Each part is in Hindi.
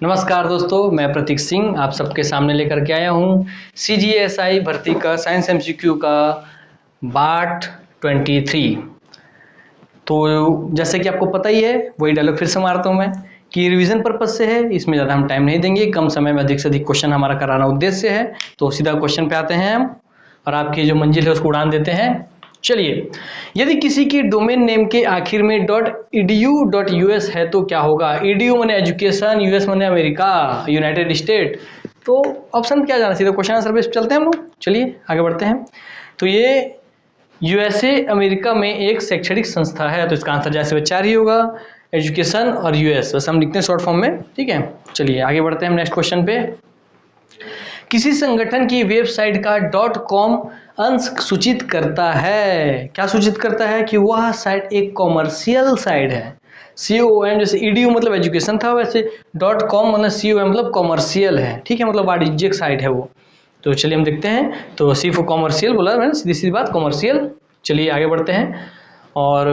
नमस्कार दोस्तों, मैं प्रतीक सिंह आप सबके सामने लेकर के आया हूँ CGSI भर्ती का साइंस MCQ का पार्ट 23। तो जैसे कि आपको पता ही है, वही डायलॉग फिर से मारता हूँ मैं कि रिवीजन पर्पज से है। इसमें ज़्यादा हम टाइम नहीं देंगे, कम समय में अधिक से अधिक क्वेश्चन हमारा कराना उद्देश्य है। तो सीधा क्वेश्चन पे आते हैं हम और आपकी जो मंजिल है उसको उड़ान देते हैं। चलिए, यदि किसी की डोमेन नेम के आखिर में .edu.us है तो क्या होगा। edu माने एजुकेशन, US माने अमेरिका, यूनाइटेड स्टेट। तो ऑप्शन क्या जाना, सीधा क्वेश्चन आंसर पे चलते हैं हम लोग। चलिए आगे बढ़ते हैं। तो ये USA अमेरिका में एक शैक्षणिक संस्था है, तो इसका आंसर जैसे 4 ही होगा, एजुकेशन और US। बस हम लिखते हैं शॉर्ट फॉर्म में, ठीक है। चलिए आगे बढ़ते हैं हम नेक्स्ट क्वेश्चन पे। किसी संगठन की वेबसाइट का .com अंश सूचित करता है। क्या सूचित करता है कि वह साइट एक कॉमर्शियल साइट है। COM जैसे edu मतलब एजुकेशन था, वैसे .com मतलब COM मतलब कॉमर्शियल है, ठीक है, मतलब वाणिज्यिक साइट है वो। तो चलिए हम देखते हैं। तो सी फॉर कॉमर्शियल बोला मैंने, सीधी सीधी बात, कॉमर्शियल। चलिए आगे बढ़ते हैं और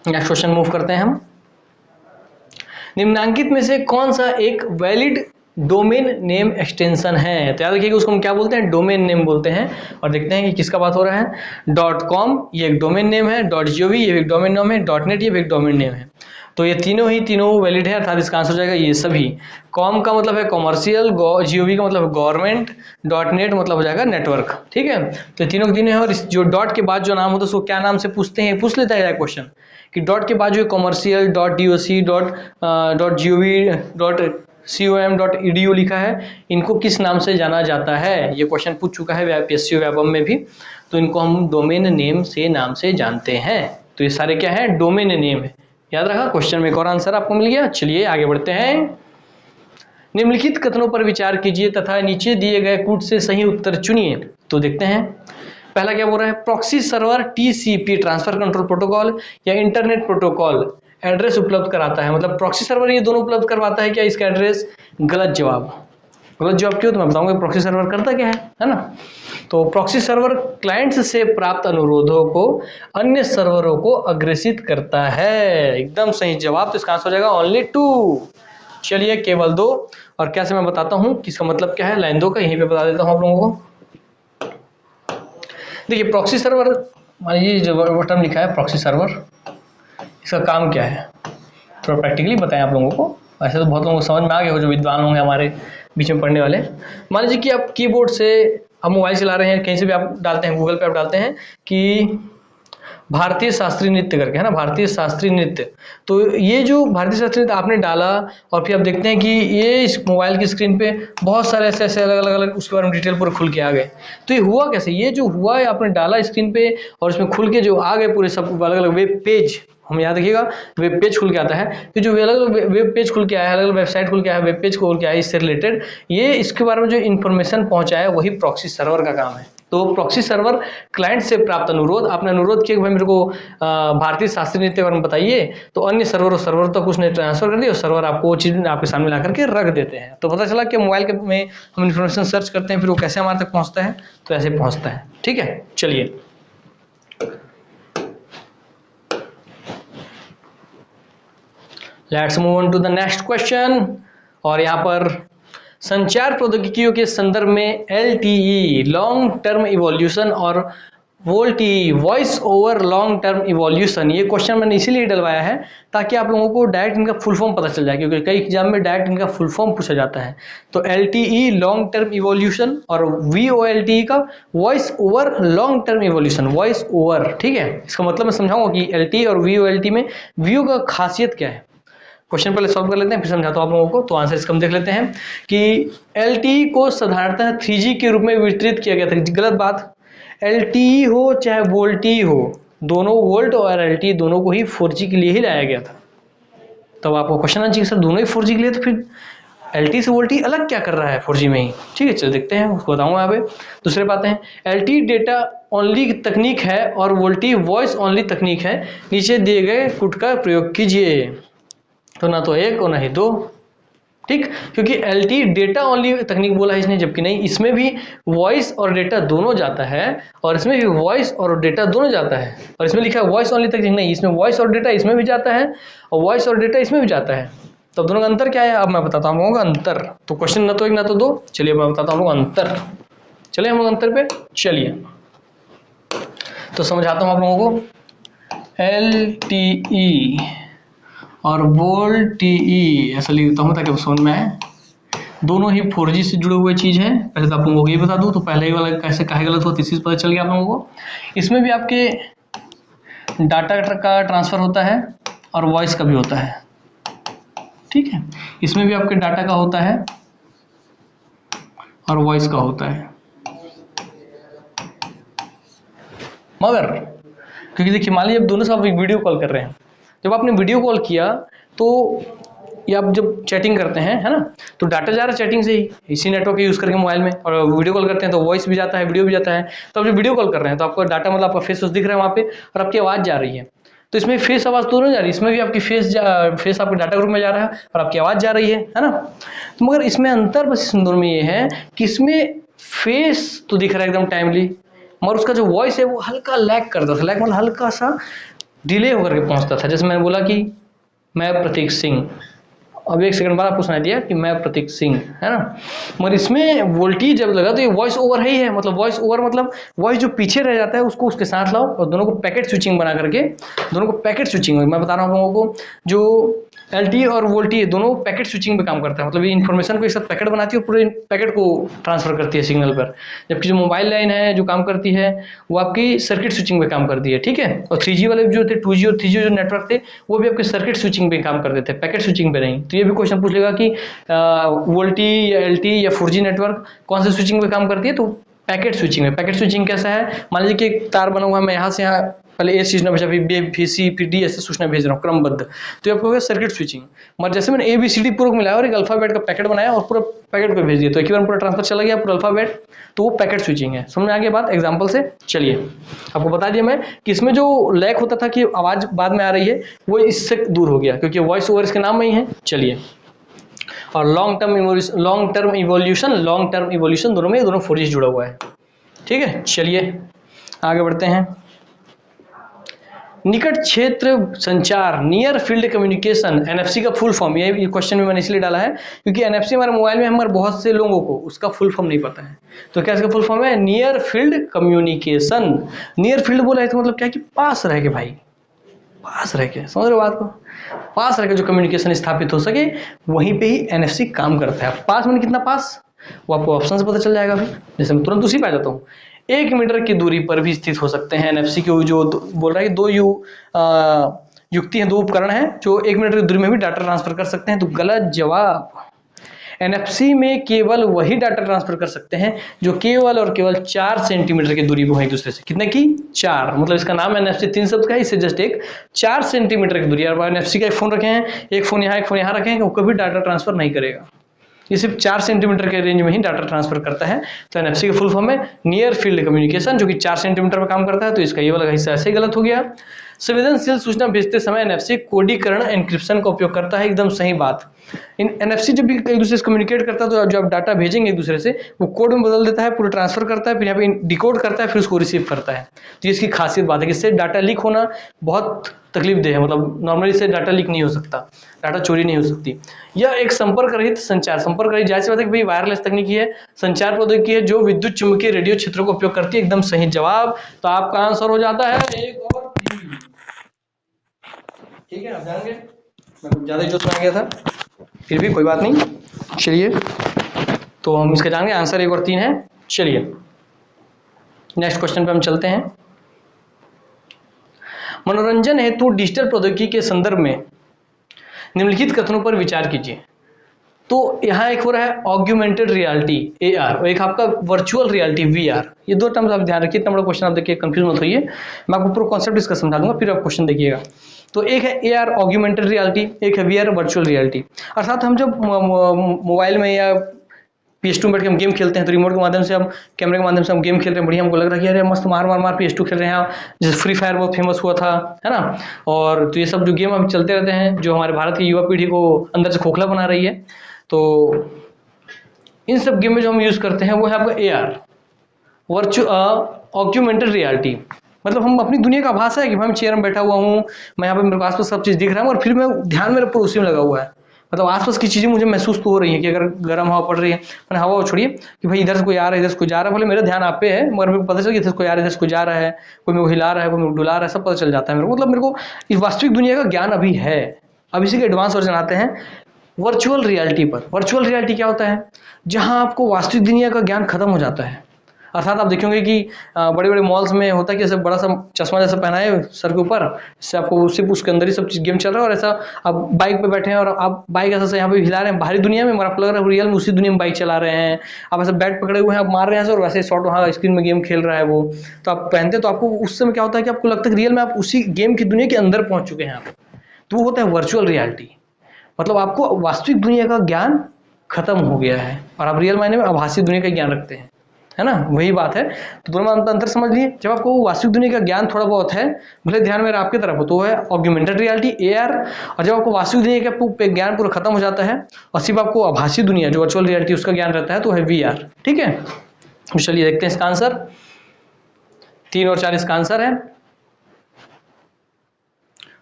नेक्स्ट क्वेश्चन मूव करते हैं हम। निम्नांकित में से कौन सा एक वैलिड डोमेन नेम एक्सटेंशन है। तो याद रखिएगा उसको हम क्या बोलते हैं, डोमेन नेम बोलते हैं। और देखते हैं कि किसका बात हो रहा है। .com ये एक डोमेन नेम है, .gov ये भी एक डोमेन नेम है, .net ये भी एक डोमेन नेम है। तो ये तीनों वैलिड है, अर्थात इसका आंसर हो जाएगा ये सभी। कॉम का मतलब है कॉमर्शियल, GOV का मतलब गवर्नमेंट, .net मतलब हो जाएगा नेटवर्क, ठीक है। तो तीनों है। और जो डॉट के बाद जो नाम होता है उसको क्या नाम से पूछते हैं, पूछ लेता है क्वेश्चन कि डॉट के बाद जो commercial, .doc, .gov, .com, .edu लिखा है, इनको किस नाम से जाना जाता है। ये क्वेश्चन पूछ चुका है PSU व्यापम में भी। तो इनको हम डोमेन नेम से नाम से जानते हैं। तो ये सारे क्या है, डोमेन नेम है। याद रखा, क्वेश्चन में एक और आंसर आपको मिल गया। चलिए आगे बढ़ते हैं। निम्नलिखित कथनों पर विचार कीजिए तथा नीचे दिए गए कूट से सही उत्तर चुनिए। तो देखते हैं पहला क्या बोल रहा है। Proxy server TCP transfer control protocol या इंटरनेट प्रोटोकॉल एड्रेस उपलब्ध कराता है। मतलब प्रॉक्सी सर्वर ये दोनों उपलब्ध करवाता है क्या, इसका एड्रेस। गलत जवाब। गलत जवाब क्यों, तो मैं बताऊंगा प्रॉक्सी सर्वर करता क्या है ना। तो प्रॉक्सी सर्वर क्लाइंट्स से प्राप्त अनुरोधों को अन्य सर्वरों को अग्रेसित करता है। एकदम सही जवाब। तो इसका आंसर हो जाएगा ओनली 2। चलिए केवल 2। और कैसे मैं बताता हूं किसका मतलब क्या है, लाइन 2 का यहीं पे बता देता हूं आप लोगों को। देखिए प्रॉक्सी सर्वर, ये जो टर्म लिखा है प्रॉक्सी सर्वर, इसका काम क्या है थोड़ा प्रैक्टिकली बताएं आप लोगों को। ऐसे तो बहुत लोगों को समझ में आ गया हो, जो विद्वान होंगे हमारे बीच में पढ़ने वाले। मान लीजिए कि आप कीबोर्ड से आप मोबाइल चला रहे हैं, कहीं से भी आप डालते हैं, गूगल पे आप डालते हैं कि भारतीय शास्त्रीय नृत्य करके, है ना, भारतीय शास्त्रीय नृत्य। तो ये जो भारतीय शास्त्रीय नृत्य आपने डाला और फिर आप देखते हैं कि ये इस मोबाइल की स्क्रीन पे बहुत सारे ऐसे ऐसे अलग अलग उसके बारे में डिटेल पूरे खुल के आ गए। तो ये हुआ कैसे, ये जो हुआ है आपने डाला स्क्रीन पे और इसमें खुल के जो आ गए पूरे सब अलग अलग वेब पेज, हम याद रखिएगा वेब पेज खुल के आता है। कि जो अलग अलग वेब पेज खुल के आया है, अलग अलग वेबसाइट खुल के आया है, वेब पेज खुल के आया है, इससे रिलेटेड ये इसके बारे में जो इन्फॉर्मेशन पहुंचाया वही प्रॉक्सी सर्वर का काम है। तो प्रॉक्सी सर्वर क्लाइंट से प्राप्त अनुरोध, आपने अनुरोध किया कि भाई मेरे को भारतीय शास्त्रीय नृत्य के बारे में बताइए, तो अन्य सर्वर तक उसने ट्रांसफर कर दिया और सर्वर आपको वो चीज आपके सामने ला करके रख देते हैं। तो पता चला कि मोबाइल में हम इन्फॉर्मेशन सर्च करते हैं, फिर वो कैसे हमारे तक पहुंचता है, तो ऐसे पहुंचता है, ठीक है। चलिए let's move on to the next question. और यहाँ पर संचार प्रौद्योगिकियों के संदर्भ में LTE लॉन्ग टर्म इवोल्यूशन और VoLTE voice over long term evolution, ये क्वेश्चन मैंने इसीलिए डलवाया है ताकि आप लोगों को डायरेक्ट इनका फुल फॉर्म पता चल जाए, क्योंकि कई एग्जाम में डायरेक्ट इनका फुल फॉर्म पूछा जाता है। तो LTE लॉन्ग टर्म इवोल्यूशन और VoLTE का voice over long term evolution, voice over, ठीक है। इसका मतलब मैं समझाऊंगा कि LTE और VoLTE में VO का खासियत क्या है। क्वेश्चन पहले सॉल्व कर लेते हैं, फिर समझाता हूं आप लोगों को। तो आंसर इसका हम देख लेते हैं कि LTE को साधारणतः 3G के रूप में वितरित किया गया था। गलत बात। LTE हो चाहे VoLTE हो, दोनों वोल्ट और LTE दोनों को ही 4G के लिए ही लाया गया था। तब आपको क्वेश्चन आना चाहिए सर दोनों ही 4G के लिए, तो फिर LTE से VoLTE अलग क्या कर रहा है 4G में ही, ठीक है। चलो देखते हैं, उसको बताऊंगा यहाँ पे। दूसरे बातें हैं, LTE डेटा ओनली तकनीक है और VoLTE वॉइस ओनली तकनीक है। नीचे दिए गए कूट का प्रयोग कीजिए। तो ना तो एक और ना ही 2, ठीक, क्योंकि LTE डेटा ओनली तकनीक बोला है इसने, जबकि नहीं, इसमें भी वॉइस और डेटा दोनों जाता है और इसमें भी वॉइस और डेटा दोनों जाता है। और इसमें लिखा है वॉइस ओनली तकनीक, नहीं, इसमें वॉइस और डेटा इसमें भी जाता है और वॉइस और डेटा इसमें भी जाता है। तो अब दोनों का अंतर क्या है अब मैं बताता हूँ आप लोगों का अंतर। तो क्वेश्चन ना तो एक ना तो दो, चलिए मैं बताता हूँ आप लोगों का अंतर। चलिए हम लोग अंतर पे चलिए, तो समझाता हूँ आप लोगों को। LTE और VoLTE ऐसा लिख देता हूँ ताकि समझ में आए। दोनों ही 4G से जुड़े हुए चीज है। पहले तो आप लोगों को ये बता दूं, तो पहले वाला कैसे काहे गलत हुआ तीसरी पता चल गया आप लोगों को। इसमें भी आपके डाटा का ट्रांसफर होता है और वॉइस का भी होता है, ठीक है। इसमें भी आपके डाटा का होता है और वॉइस का होता है, मगर क्योंकि देखिए मान लीजिए अब दोनों से आप एक वीडियो कॉल कर रहे हैं, जब आपने वीडियो कॉल किया तो ये आप जब चैटिंग करते हैं है ना, तो डाटा जा रहा है चैटिंग से ही, इसी नेटवर्क यूज करके मोबाइल में, और वीडियो कॉल करते हैं तो वॉइस भी जाता है वीडियो भी जाता है। तो आप जब वीडियो कॉल कर रहे हैं तो आपका डाटा मतलब आपका फेस दिख रहा है वहाँ पे और आपकी आवाज़ जा रही है, तो इसमें फेस आवाज़ दोनों जा रही है, इसमें भी आपकी फेस आपके डाटा ग्रुप में जा रहा है और आपकी आवाज़ जा रही है ना। तो मगर इसमें अंतर बस इन दोनों में ये है कि इसमें फेस तो दिख रहा है एकदम टाइमली, मगर उसका जो वॉइस है वो हल्का लैग करता था, लैग मतलब हल्का सा डिले होकर के पहुंचता था। जैसे मैंने बोला कि मैं प्रतीक सिंह, अब एक सेकंड बाद आपको सुनाई दिया कि मैं प्रतीक सिंह, है ना। मगर इसमें वोल्टेज जब लगा तो ये वॉइस ओवर ही है, मतलब वॉइस ओवर मतलब वॉइस जो पीछे रह जाता है उसको उसके साथ लाओ और दोनों को पैकेट स्विचिंग बना करके, दोनों को पैकेट स्विचिंग, मैं बता रहा हूँ लोगों को, जो LTE और VoLTE दोनों पैकेट स्विचिंग पे काम करता है, मतलब ये इन्फॉर्मेशन को एक साथ पैकेट बनाती है और पूरे पैकेट को ट्रांसफर करती है सिग्नल पर। जबकि जो मोबाइल लाइन है जो काम करती है वो आपकी सर्किट स्विचिंग पे काम करती है, ठीक है। और 3G वाले जो थे 2G और 3G जो नेटवर्क थे वो भी आपके सर्किट स्विचिंग पे काम करते थे, पैकेट स्विचिंग पे नहीं। तो ये भी क्वेश्चन पूछ लेगा कि VoLTE या LTE या 4G नेटवर्क कौन से स्विचिंग पे काम करती है, तो पैकेट स्विचिंग है। पैकेट स्विचिंग कैसा है, मान लीजिए कि एक तार बना हुआ है, मैं यहाँ से यहाँ पहले ए सूचना भेजा, फिर बी, फिर सी, फिर डी, ऐसे सूचना भेज रहा हूँ क्रमबद्ध, तो ये आपको होगा सर्किट स्विचिंग। मगर जैसे मैंने ABCD पूर्वक मिलाया और एक अल्फाबेट का पैकेट बनाया और पूरा पैकेट पे भेज दिया, तो एक ही बार पूरा ट्रांसफर चला गया पूरा अल्फाबेट, तो वो पैकेट स्विचिंग है। समझ में आ गया बात एग्जाम्पल से। चलिए आपको बता दिया मैं कि इसमें जो लैग होता था कि आवाज बाद में आ रही है वो इससे दूर हो गया क्योंकि वॉइस ओवर इसके नाम में ही है। चलिए, और लॉन्ग टर्म इवोल्यूशन दोनों में, दोनों 4G जुड़ा हुआ है, ठीक है। चलिए आगे बढ़ते हैं। निकट क्षेत्र संचार, नियर फील्ड कम्युनिकेशन, NFC का फुल फॉर्म, ये क्वेश्चन में मैंने इसलिए डाला है क्योंकि NFC हमारे मोबाइल में हमारे बहुत से लोगों को उसका फुल फॉर्म नहीं पता है। तो क्या इसका फुल फॉर्म है, near field communication. Near field बोला है तो मतलब क्या कि पास रह के, भाई पास रह के, समझ रहे हो बात को, पास रह के जो कम्युनिकेशन स्थापित हो सके वहीं पे ही NFC काम करता है। पास में कितना पास, वो आपको ऑप्शन से पता चल जाएगा। अभी जैसे मैं तुरंत उसी पे आ जाता हूँ, 1 मीटर की दूरी पर भी स्थित हो सकते हैं। NFC के जो बोल रहा है कि दो युक्ति हैं, दो उपकरण हैं जो 1 मीटर की दूरी में भी डाटा ट्रांसफर कर सकते हैं। तो गलत जवाब, NFC में केवल वही डाटा ट्रांसफर कर सकते हैं जो केवल और केवल 4 सेंटीमीटर की दूरी पर है एक दूसरे से। कितने की, 4, मतलब इसका नाम NFC 3 शब्द का है, इससे जस्ट एक 4 सेंटीमीटर की दूरी। और NFC का एक फोन रखे हैं, एक फोन यहाँ रखे हैं, वो कभी डाटा ट्रांसफर नहीं करेगा, ये सिर्फ 4 सेंटीमीटर के रेंज में ही डाटा ट्रांसफर करता है। तो NFC का फुल फॉर्म है नियर फील्ड कम्युनिकेशन, जो कि 4 सेंटीमीटर पर काम करता है। तो इसका ये वाला हिस्सा ऐसे ही गलत हो गया। संवेदनशील सूचना भेजते समय NFC कोडीकरण एन्क्रिप्शन का उपयोग करता है, एकदम सही बात। NFC जब भी एक दूसरे से कम्युनिकेट करता है तो जो आप डाटा भेजेंगे एक दूसरे से वो कोड में बदल देता है, पूरा ट्रांसफर करता है, फिर यहाँ पे डिकोड करता है, फिर उसको रिसीव करता है। तो इसकी खासियत बात है कि इससे डाटा लीक होना बहुत तकलीफ दे है, मतलब नॉर्मली से डाटा लीक नहीं हो सकता, डाटा चोरी नहीं हो सकती। यह एक संपर्क रहित संचार, संपर्क रहित जाहिर सी बात है कि भाई वायरलेस तकनीकी है, संचार प्रौद्योगिकी है जो विद्युत चुम्बकीय रेडियो क्षेत्रों का उपयोग करती है, एकदम सही जवाब। तो आपका आंसर हो जाता है 1 और 3, ठीक है। आप जानेंगे मैं कुछ ज्यादा जोश में आ गया था, फिर भी कोई बात नहीं। चलिए तो हम इसका जानेंगे, आंसर 1 और 3 है। चलिए नेक्स्ट क्वेश्चन पे हम चलते हैं। मनोरंजन हेतु डिजिटल प्रौद्योगिकी के संदर्भ में निम्नलिखित कथनों पर विचार कीजिए। तो यहाँ एक हो रहा है ऑग्यूमेंटेड रियलिटी AR और एक आपका वर्चुअल रियलिटी VR, ये दो टर्म्स आप ध्यान रखिए। इतना बड़ा क्वेश्चन आप देखिए कंफ्यूज मत होइए, मैं आपको पूरा कॉन्सेप्ट इसका समझा दूंगा, फिर आप क्वेश्चन देखिएगा। तो एक है AR ऑग्यूमेंटेड रियलिटी, एक है VR वर्चुअल रियलिटी। अर्थात हम जब मोबाइल में या PS2 में बैठ के हम गेम खेलते हैं तो रिमोट के माध्यम से, हम कैमरे के माध्यम से हम गेम खेल रहे हैं, बढ़िया हमको लग रहा है कि अरे मस्त मार PS2 खेल रहे हैं। जैसे फ्री फायर बहुत फेमस हुआ था, है ना। और तो ये सब जो गेम हम चलते रहते हैं जो हमारे भारत की युवा पीढ़ी को अंदर से खोखला बना रही है, तो इन सब गेम में जो हम यूज करते हैं वो है आपका AR ऑग्यूमेंटेड रियलिटी। मतलब हम अपनी दुनिया का आभास है कि मैं चेयर में बैठा हुआ हूँ, मैं यहाँ पे मेरे पास तो सब चीज दिख रहा है और फिर मैं ध्यान मेरे पूरा उसी में लगा हुआ है, मतलब आसपास की चीजें मुझे महसूस तो हो रही है कि अगर गर्म हवा पड़ रही है, मैंने हवा छोड़िए कि भाई इधर से कोई आ रहा है, इधर से कोई जा रहा है, बोले मेरा ध्यान आप पे है, मगर मेरे को पता चल कि इधर से कोई आ रहा है, इधर से कोई जा रहा है, कोई मेरे को हिला रहा है, कोई मेरे को डुला रहा है, सब पता चल जाता है मेरे को। मतलब मेरे को इस वास्तविक दुनिया का ज्ञान अभी है। अब इसी के एडवांस वर्जन आते हैं वर्चुअल रियलिटी पर। वर्चुअल रियलिटी क्या होता है? जहां आपको वास्तविक दुनिया का ज्ञान खत्म हो जाता है। अर्थात आप देखेंगे कि बड़े बड़े मॉल्स में होता है कि ऐसे बड़ा सा चश्मा जैसा पहना है सर के ऊपर, इससे आपको सिर्फ उसके अंदर ही सब चीज गेम चल रहा है, और ऐसा आप बाइक पे बैठे हैं और आप बाइक ऐसा यहाँ पे हिला रहे हैं बाहरी दुनिया में, मगर आपको लग रहा है रियल में उसी दुनिया में बाइक चला रहे हैं। आप ऐसे बैट पकड़े हुए हैं, आप मार रहे हैं और वैसे शॉट वहाँ स्क्रीन में गेम खेल रहा है वो, तो आप पहनते हैं तो आपको उस समय क्या होता है कि आपको लगता है रियल में आप उसी गेम की दुनिया के अंदर पहुंच चुके हैं आप। तो वो होता है वर्चुअल रियलिटी। मतलब आपको वास्तविक दुनिया का ज्ञान खत्म हो गया है और आप रियल मायने में आभासी दुनिया का ज्ञान रखते हैं, है ना? वही बात है। तो दोनों में अंतर समझ लिए। जब आपको वास्तविक दुनिया का ज्ञान थोड़ा बहुत है, भले ध्यान मेरा आपकी तरफ हो, तो है ऑग्मेंटेड रियलिटी AR। और जब आपको वास्तविक दुनिया का ज्ञान पूरा खत्म हो जाता है और सिर्फ आपको आभासी दुनिया जो वर्चुअल रियलिटी उसका ज्ञान रहता है, तो है VR। ठीक है, तो चलिए देखते हैं इसका आंसर। 3 और 4 इसका आंसर है।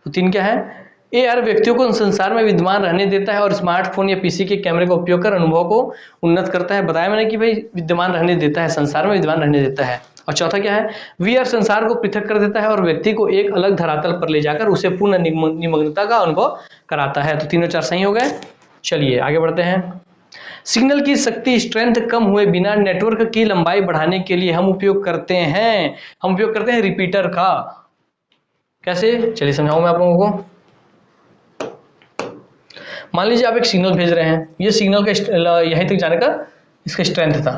तो 3 क्या है? AR व्यक्तियों को संसार में विद्यमान रहने देता है और स्मार्टफोन या PC के कैमरे का उपयोग कर अनुभव को उन्नत करता है। बताया मैंने कि भाई विद्यमान रहने देता है, संसार में विद्यमान रहने देता है। और चौथा क्या है? VR संसार को पृथक कर देता है और व्यक्ति को एक अलग धरातल पर ले जाकर उसे पूर्ण निमग्नता का अनुभव कराता है। तो 3 और 4 सही हो गए। चलिए आगे बढ़ते हैं। सिग्नल की शक्ति स्ट्रेंथ कम हुए बिना नेटवर्क की लंबाई बढ़ाने के लिए हम उपयोग करते हैं रिपीटर का। कैसे? चलिए समझाऊं मैं आप लोगों को। मान लीजिए आप एक सिग्नल भेज रहे हैं, ये सिग्नल का यहीं तक जाने का इसका स्ट्रेंथ था,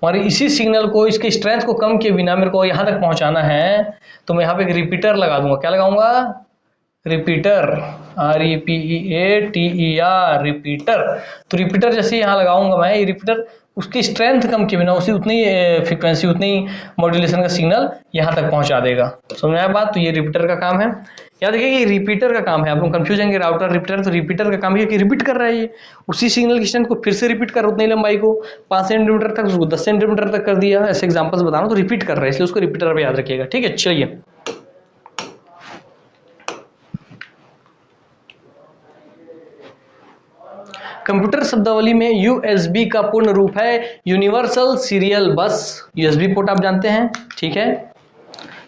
और इसी सिग्नल को इसके स्ट्रेंथ को कम किए बिना मेरे को यहाँ तक पहुँचाना है, तो मैं यहाँ पे एक रिपीटर लगा दूंगा। क्या लगाऊंगा? Repeater, REPEATER, repeater. तो रिपीटर जैसे यहाँ लगाऊंगा मैं, ये रिपीटर उसकी स्ट्रेंथ कम किए बिना उसी उतनी फ्रीक्वेंसी उतनी मॉड्यूलेशन का सिग्नल यहाँ तक पहुँचा देगा। समझ में आया बात? तो ये रिपीटर का काम है। याद रखिए ये रिपीटर का काम है। आप लोग कंफ्यूज होंगे राउटर रिपीटर, तो रिपीटर का काम है कि रिपीट कर रहा है ये उसी सिग्नल की स्ट्रेंथ को फिर से रिपीट कर उतनी लंबाई को 5 सेंटीमीटर तक, उसको 10 सेंटीमीटर तक कर दिया। ऐसे एग्जांपल्स बता रहा हूं, तो रिपीट कर रहा है, इसलिए उसको रिपीटर पे याद रखिएगा। ठीक है, चलिए कंप्यूटर शब्दावली में USB का पूर्ण रूप है यूनिवर्सल सीरियल बस। USB पोर्ट आप जानते हैं, ठीक है,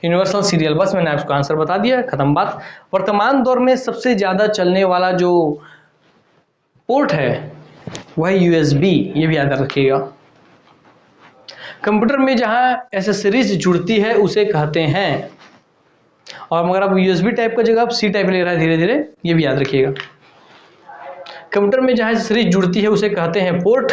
यूनिवर्सल सीरियल बस। मैंने आपको आंसर बता दिया, खत्म बात। वर्तमान दौर में सबसे ज्यादा चलने वाला जो पोर्ट है वह है USB, ये भी याद रखिएगा। कंप्यूटर में जहां एसेसरीज जुड़ती है उसे कहते हैं, और मगर आप USB टाइप का जगह आप C टाइप ले रहा है धीरे धीरे, ये भी याद रखिएगा। कंप्यूटर में जहां एसेसरीज जुड़ती है उसे कहते हैं पोर्ट,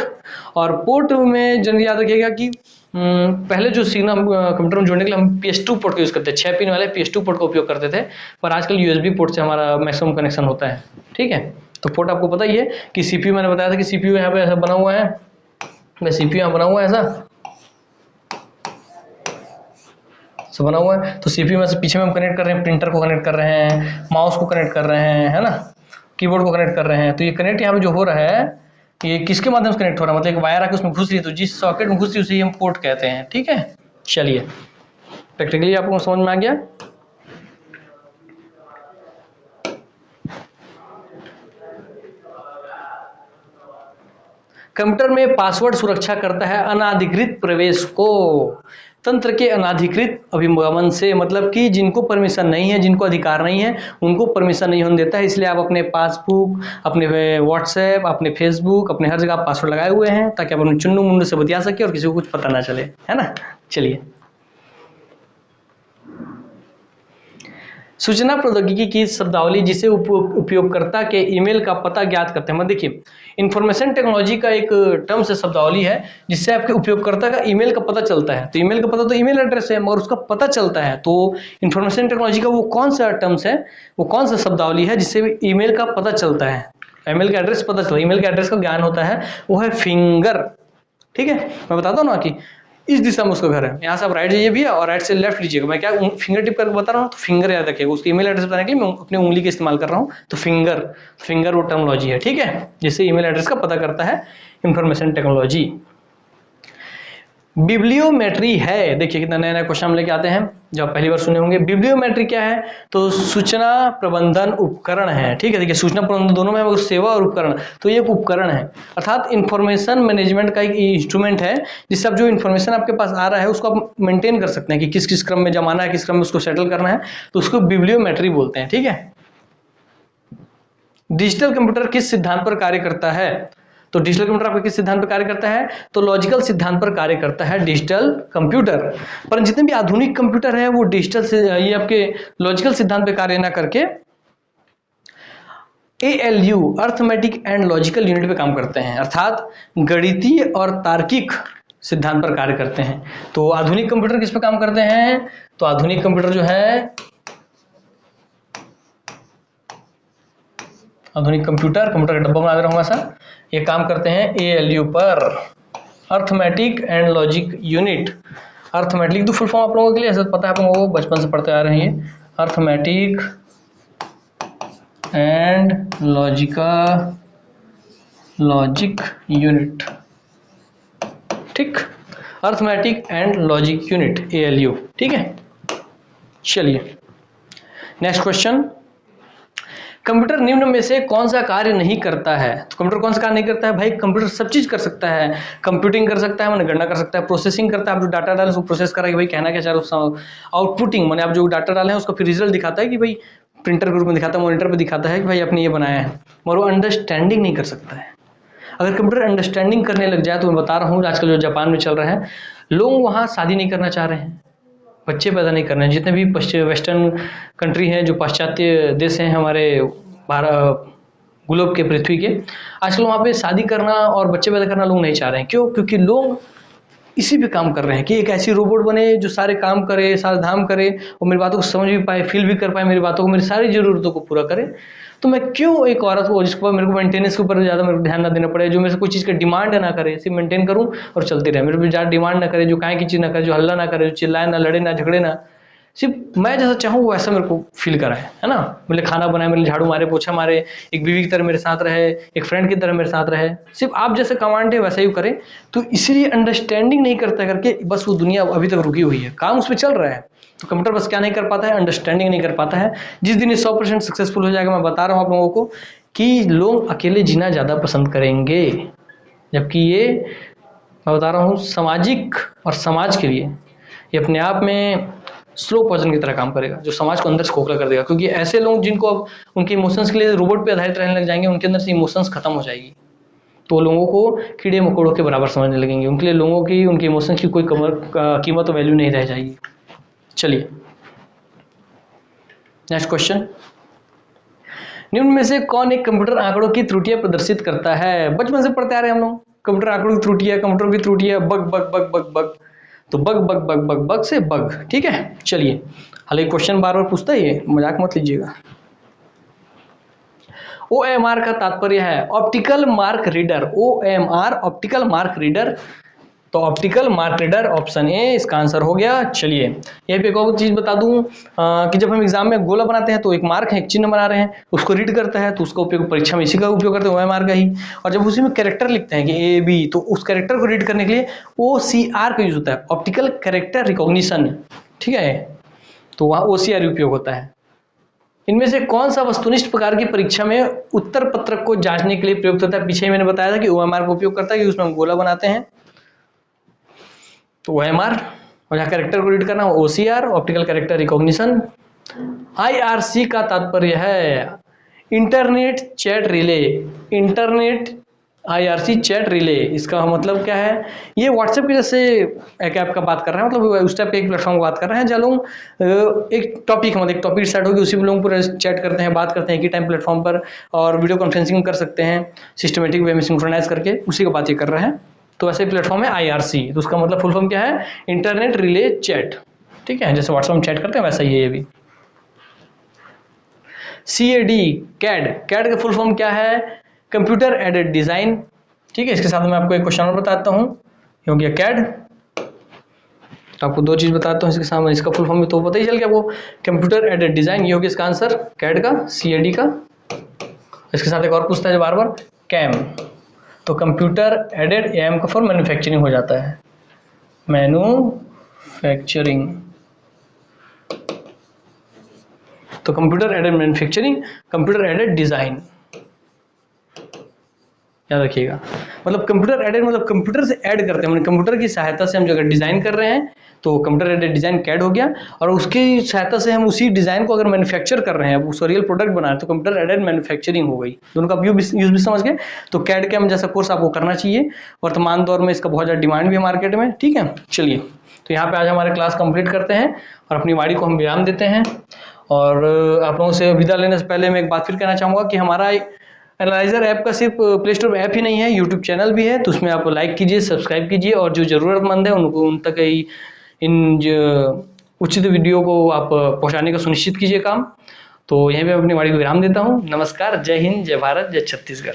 और पोर्ट में जनरली याद रखिएगा कि पहले जो सिग्नल कंप्यूटर में जोड़ने के लिए हम PS2 पोर्ट का यूज करते हैं, 6 पिन वाले PS2 पोर्ट का उपयोग करते थे, पर आजकल USB पोर्ट से हमारा मैक्सिमम कनेक्शन होता है। ठीक है, तो पोर्ट आपको पता ही है कि CPU, मैंने बताया था कि CPU यहाँ पे ऐसा बना हुआ है, CPU यहाँ बना हुआ है ऐसा बना हुआ है। तो CPU में से पीछे में हम कनेक्ट कर रहे हैं, प्रिंटर को कनेक्ट कर रहे हैं, माउस को कनेक्ट कर रहे हैं, है ना, कीबोर्ड को कनेक्ट कर रहे हैं। तो ये कनेक्ट यहाँ पे जो हो रहा है ये किसके माध्यम से कनेक्ट हो रहा है? मतलब एक वायर आके उसमें घुस रही है, तो जिस सॉकेट में घुस रही है उसे ही हम पोर्ट कहते हैं। ठीक है, चलिए प्रैक्टिकली आपको समझ में आ गया। कंप्यूटर में पासवर्ड सुरक्षा करता है अनाधिकृत प्रवेश को। तंत्र के अनाधिकृत अभिगमन से, मतलब कि जिनको परमिशन नहीं है, जिनको अधिकार नहीं है, उनको परमिशन नहीं होने देता है। इसलिए आप अपने पासबुक, अपने व्हाट्सएप, अपने फेसबुक, अपने हर जगह पासवर्ड लगाए हुए हैं ताकि आप अपने चुन्नू मुन्नू से बतिया सके और किसी को कुछ पता ना चले, है ना। चलिए, सूचना प्रौद्योगिकी की शब्दावली जिसे उपयोगकर्ता के ईमेल का पता ज्ञात करते हैं। मतलब देखिए, इंफॉर्मेशन टेक्नोलॉजी का एक टर्म से शब्दावली है जिससे आपके उपयोगकर्ता का ईमेल का पता चलता है। तो ईमेल का पता तो ईमेल एड्रेस है, मगर उसका पता चलता है। तो इंफॉर्मेशन टेक्नोलॉजी का वो कौन सा टर्म्स है, वो कौन सा शब्दावली है जिससे ईमेल का पता चलता है, ईमेल का एड्रेस पता चलता है, ईमेल के एड्रेस का ज्ञान होता है, वो है फिंगर। ठीक है, मैं बताता हूँ ना कि इस दिशा में उसका घर है, यहाँ से आप राइट जाइए भैया और राइट से लेफ्ट लीजिएगा। मैं क्या फिंगर टिप करके बता रहा हूँ, तो फिंगर याद रखिएगा। उसकी ईमेल एड्रेस बताने के लिए मैं अपनी उंगली का इस्तेमाल कर रहा हूँ, तो फिंगर वो टर्मोलॉजी है। ठीक है, जिससे ईमेल एड्रेस का पता करता है इंफॉर्मेशन टेक्नोलॉजी। बिब्लियोमेट्री है, देखिए कितना नया नया क्वेश्चन हम लेके आते हैं जो आप पहली बार सुने होंगे। बिब्लियोमेट्री क्या है? तो सूचना प्रबंधन उपकरण है, ठीक है। देखिए सूचना प्रबंधन दोनों में, सेवा और उपकरण, तो ये एक उपकरण है, अर्थात इंफॉर्मेशन मैनेजमेंट का एक इंस्ट्रूमेंट है जिससे आप जो इन्फॉर्मेशन आपके पास आ रहा है उसको आप मेंटेन कर सकते हैं कि किस किस क्रम में जमाना है, किस क्रम में उसको सेटल करना है, तो उसको बिब्लियोमेट्री बोलते हैं, ठीक है। डिजिटल कंप्यूटर किस सिद्धांत पर कार्य करता है? तो डिजिटल कंप्यूटर आपका किस सिद्धांत पर कार्य करता है? तो लॉजिकल सिद्धांत पर कार्य करता है डिजिटल कंप्यूटर। पर जितने भी आधुनिक कंप्यूटर है वो डिजिटल से, ये आपके लॉजिकल सिद्धांत पर कार्य ना करके ALU arithmetic and logical unit पे काम करते हैं, अर्थात गणितीय और तार्किक सिद्धांत पर कार्य करते हैं। तो आधुनिक कंप्यूटर किस पे काम करते हैं? तो आधुनिक कंप्यूटर जो है, आधुनिक कंप्यूटर का डब्बा बना दे रहा हूँ ऐसा, ये काम करते हैं ALU पर, arithmetic and logic unit. Arithmetic तो फुल फॉर्म आप लोगों के लिए ऐसा पता है, आप लोगों को बचपन से पढ़ते आ रहे हैं, ये अर्थमेटिक एंड लॉजिक यूनिट, ठीक, arithmetic and logic unit ALU, ठीक है। चलिए नेक्स्ट क्वेश्चन, कंप्यूटर निम्न में से कौन सा कार्य नहीं करता है? तो कंप्यूटर कौन सा कार्य नहीं करता है? भाई कंप्यूटर सब चीज कर सकता है, कंप्यूटिंग कर सकता है, मैंने गणना कर सकता है, प्रोसेसिंग करता है, आप जो डाटा डाले उसको प्रोसेस कर रहा है कि भाई कहना क्या चाह रहे हो, आउटपुटिंग मैंने आप जो डाटा डाले हैं उसका फिर रिजल्ट दिखाता है कि भाई प्रिंटर के रूप में दिखाता है, मॉनिटर पे दिखाता है कि भाई आपने ये बनाया है, और वो अंडरस्टैंडिंग नहीं कर सकता है। अगर कंप्यूटर अंडरस्टैंडिंग करने लग जाए, तो मैं बता रहा हूँ आजकल जो जापान में चल रहा है, लोग वहाँ शादी नहीं करना चाह रहे हैं, बच्चे पैदा नहीं करना है। जितने भी वेस्टर्न कंट्री हैं, जो पाश्चात्य देश हैं हमारे भारत ग्लोब के, पृथ्वी के, आजकल वहाँ पे शादी करना और बच्चे पैदा करना लोग नहीं चाह रहे हैं। क्यों? क्योंकि लोग इसी पे काम कर रहे हैं कि एक ऐसी रोबोट बने जो सारे काम करे, सारे धाम करे, और मेरी बातों को समझ भी पाए, फील भी कर पाए मेरी बातों को, मेरी सारी जरूरतों को पूरा करे। तो मैं क्यों एक औरत को, जिसके ऊपर मेरे को मेंटेनेंस के ऊपर ज़्यादा मेरे को ध्यान ना देना पड़े, जो मेरे से कोई चीज़ का डिमांड ना करे, सिर्फ मेंटेन करूँ और चलती रहे, मेरे को ज़्यादा डिमांड ना करे, जो काहे की चीज़ ना करे, जो हल्ला ना करे, जो चिल्लाए ना, लड़े ना, झगड़े ना, सिर्फ मैं जैसा चाहूँ वैसा मेरे को फील कराए, है ना। मेरे खाना बनाए, मेरे झाड़ू मारे, पोछा मारे, एक बीवी की तरह मेरे साथ रहे, एक फ्रेंड की तरह मेरे साथ रहे, सिर्फ आप जैसे कमांड है वैसा ही करे। तो इसलिए अंडरस्टैंडिंग नहीं करता करके बस वो दुनिया अभी तक रुकी हुई है, काम उस पर चल रहा है। तो कंप्यूटर बस क्या नहीं कर पाता है? अंडरस्टैंडिंग नहीं कर पाता है। जिस दिन ये 100% सक्सेसफुल हो जाएगा, मैं बता रहा हूँ आप लोगों को कि लोग अकेले जीना ज़्यादा पसंद करेंगे, जबकि ये मैं बता रहा हूँ सामाजिक और समाज के लिए ये अपने आप में स्लो पॉइजन की तरह काम करेगा, जो समाज को अंदर से खोखला कर देगा। क्योंकि ऐसे लोग जिनको अब उनके इमोशंस के लिए रोबोट पे आधारित रहने लग जाएंगे, उनके अंदर से इमोशंस खत्म हो जाएगी, तो लोगों को कीड़े मकोड़ों के बराबर समझने लगेंगे, उनके लिए लोगों की, उनके इमोशंस की कोई कीमत और वैल्यू नहीं रह जाएगी। चलिए नेक्स्ट क्वेश्चन, निम्न में से कौन एक कंप्यूटर आंकड़ों की त्रुटियां प्रदर्शित करता है? बचपन से पढ़ते आ रहे हैं हम लोग, कंप्यूटर आंकड़ों की त्रुटियां, कंप्यूटर की त्रुटियां, bug bug bug bug bug, तो bug bug bug bug bug से बग, ठीक है। चलिए हालांकि क्वेश्चन बार बार पूछता है, ये मजाक मत लीजिएगा। OMR का तात्पर्य है optical mark reader, OMR optical mark reader, तो optical mark reader option A इसका आंसर हो गया। चलिए यहीं पे एक और चीज बता दूं कि जब हम एग्जाम में गोला बनाते हैं तो एक मार्क है, एक चिन्ह बना रहे हैं, उसको रीड करता है, तो उसका उपयोग परीक्षा में इसी का उपयोग करते हैं, OMR का ही। और जब उसी में कैरेक्टर लिखते हैं कि AB, तो उस कैरेक्टर को रीड करने के लिए OCR का यूज होता है, ऑप्टिकल कैरेक्टर रिकॉग्निशन, ठीक है, तो वहाँ OCR उपयोग होता है। इनमें से कौन सा वस्तुनिष्ठ प्रकार की परीक्षा में उत्तर पत्रक को जांचने के लिए प्रयुक्त होता है? पीछे ही मैंने बताया था कि OMR का उपयोग करता है, कि उसमें हम गोला बनाते हैं, तो OMR, और यहाँ कैरेक्टर को रीड करना OCR, optical character recognition. IRC का तात्पर्य है internet chat relay, internet IRC chat relay, इसका मतलब क्या है? ये व्हाट्सएप के जैसे एक ऐप का बात कर रहे हैं, मतलब उस टाइप के एक प्लेटफॉर्म की बात कर रहे हैं जहाँ लोग एक टॉपिक, मतलब एक टॉपिक स्टार्ट होगी, उसी में लोग पूरा चैट करते हैं, बात करते हैं एक ही टाइम प्लेटफॉर्म पर, और वीडियो कॉन्फ्रेंसिंग कर सकते हैं सिस्टमेटिक वे में सिंक्रोनाइज करके, उसी का बात ये कर रहे हैं। तो ऐसे प्लेटफॉर्म है IRC, तो उसका मतलब फुल फॉर्म क्या है? इंटरनेट रिले चैट, ठीक है, जैसे व्हाट्सएप में चैट करते हैं वैसा ही है ये भी। CAD, कैड का फुल फॉर्म क्या है? कंप्यूटर एडेड डिजाइन, ठीक है। इसके साथ मैं आपको एक क्वेश्चन और बताता हूँ, ये हो गया कैड। तो आपको दो चीज बताता हूँ इसके सामने, इसका फुल फॉर्म तो पता ही चल गया, वो कंप्यूटर एडेड डिजाइन, ये हो गया इसका आंसर कैड का, CAD का। इसके साथ एक और पूछता है बार बार, कैम, तो कंप्यूटर एडेड AM का फॉर मैन्युफैक्चरिंग हो जाता है, मैन्युफैक्चरिंग, तो computer aided manufacturing, computer aided design, याद रखिएगा। मतलब कंप्यूटर एडेड मतलब कंप्यूटर से ऐड करते हैं, मतलब कंप्यूटर की सहायता से हम जो अगर डिजाइन कर रहे हैं तो कंप्यूटर एडेड डिजाइन कैड हो गया, और उसकी सहायता से हम उसी डिजाइन को अगर मैन्युफैक्चर कर रहे हैं, उसका रियल प्रोडक्ट बना रहे हैं, तो कंप्यूटर एडेड मैन्युफैक्चरिंग हो गई। दोनों का यूज भी समझ गए। तो कैड कैम जैसा कोर्स आपको करना चाहिए, वर्तमान दौर में इसका बहुत ज्यादा डिमांड भी है मार्केट में, ठीक है। चलिए, तो यहाँ पे आज हमारे क्लास कंप्लीट करते हैं और अपनी वाणी को हम विराम देते हैं। और आप लोगों से विदा लेने से पहले मैं एक बात फिर कहना चाहूंगा कि हमारा एनालाइजर ऐप का सिर्फ प्ले स्टोर ऐप ही नहीं है, यूट्यूब चैनल भी है, तो उसमें आप लाइक कीजिए, सब्सक्राइब कीजिए, और जो जरूरतमंद है उनको उन तक इन उचित वीडियो को आप पहुंचाने का सुनिश्चित कीजिए काम। तो यहीं पे अपनी वाणी को विराम देता हूँ। नमस्कार, जय हिंद, जय भारत, जय छत्तीसगढ़।